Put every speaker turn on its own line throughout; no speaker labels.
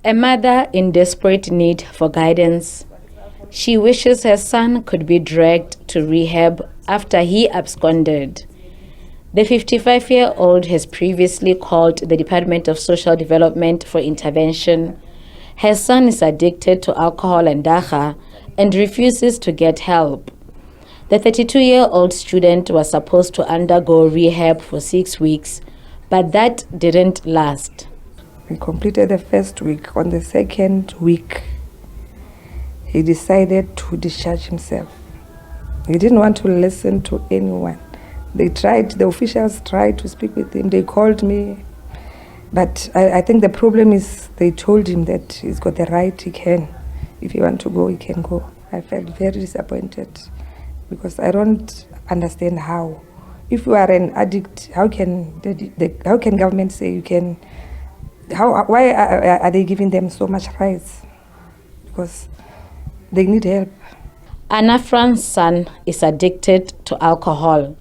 A mother in desperate need for guidance. She wishes her son could be dragged to rehab after he absconded. The 55-year-old has previously called the Department of Social Development for intervention. Her son is addicted to alcohol and dagga and refuses to get help. The 32-year-old student was supposed to undergo rehab for 6 weeks, but that didn't last.
We completed the first week. On the second week, he decided to discharge himself. He didn't want to listen to anyone. The officials tried to speak with him. They called me. But I think the problem is they told him that he's got the right, he can. If he wants to go, he can go. I felt very disappointed because I don't understand how. If you are an addict, how can government say you can? Why are they giving them so much rights? Because they need help.
Anna Fran's son is addicted to alcohol.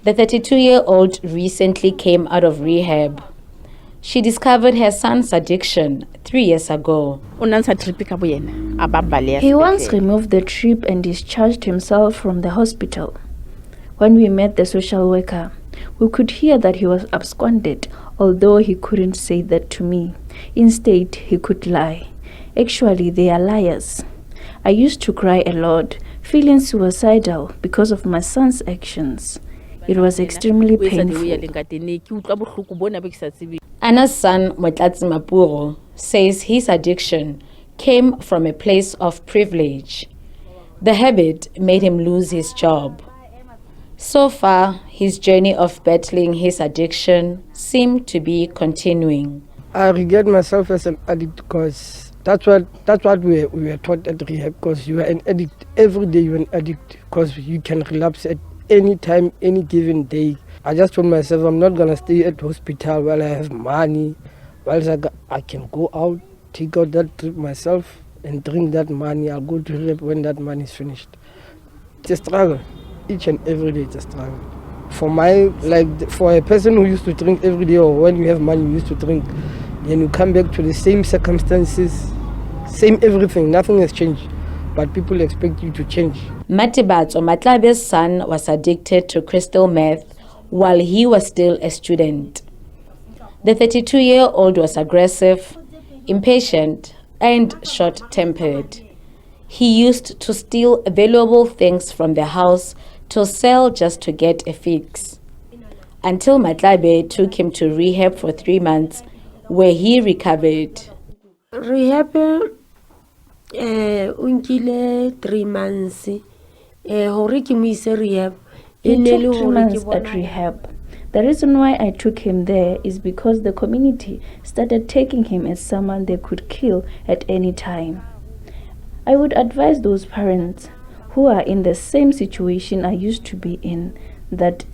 The 32-year-old recently came out of rehab. She discovered her son's addiction 3 years ago.
He once removed the trip and discharged himself from the hospital. When we met the social worker, we could hear that he was absconded, although he couldn't say that to me. Instead, he could lie. Actually, they are liars. I used to cry a lot, feeling suicidal because of my son's actions. It was extremely painful.
Anna's son, Motlatsi Mapuro, says his addiction came from a place of privilege. The habit made him lose his job. So far, his journey of battling his addiction seemed to be continuing.
I regard myself as an addict because that's what we were taught at rehab, because you are an addict. Every day you're an addict because you can relapse at any time, any given day. I just told myself I'm not going to stay at hospital while I have money, while I can go out, take out that trip myself and drink that money. I'll go to rehab when that money is finished. It's a struggle. Each and every day it's a struggle. For a person who used to drink every day, or when you have money you used to drink, then you come back to the same circumstances, same everything, nothing has changed. But people expect you to change.
Matibatso Matlabe's son was addicted to crystal meth while he was still a student. The 32-year-old was aggressive, impatient, and short-tempered. He used to steal valuable things from the house to sell just to get a fix. Until Matlabe took him to rehab for 3 months, where he recovered.
Rehab, unkile 3 months. Rehab.
He took 3 months at rehab. The reason why I took him there is because the community started taking him as someone they could kill at any time. I would advise those parents who are in the same situation I used to be in that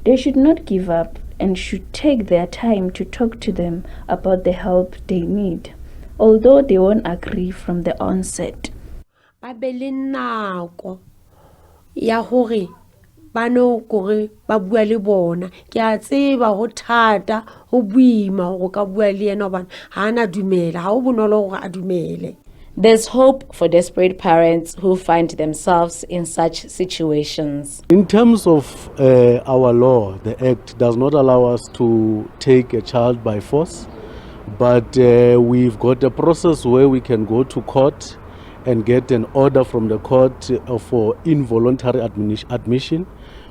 they should not give up and should take their time to talk to them about the help they need, although they won't agree from the onset.
Ya hore bano gore ba bua le bona ke a tseba go thata go buima go ka bua le ena ba hana dumela ha o bonolo gore a dumele.
There's hope for desperate parents who find themselves in such situations.
In terms of our law, the Act does not allow us to take a child by force, but we've got a process where we can go to court and get an order from the court for involuntary admission,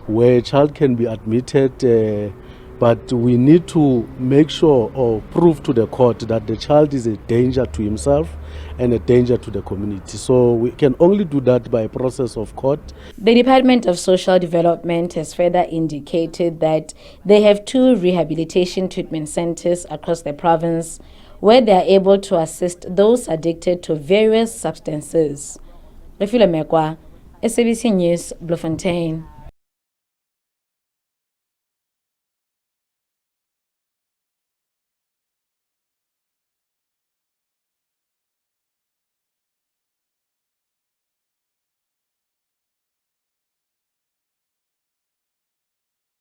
where a child can be admitted, but we need to make sure or prove to the court that the child is a danger to himself and a danger to the community. So we can only do that by a process of court.
The Department of Social Development has further indicated that they have 2 rehabilitation treatment centers across the province where they are able to assist those addicted to various substances. Refila Mekwa, SABC News, Bloemfontein.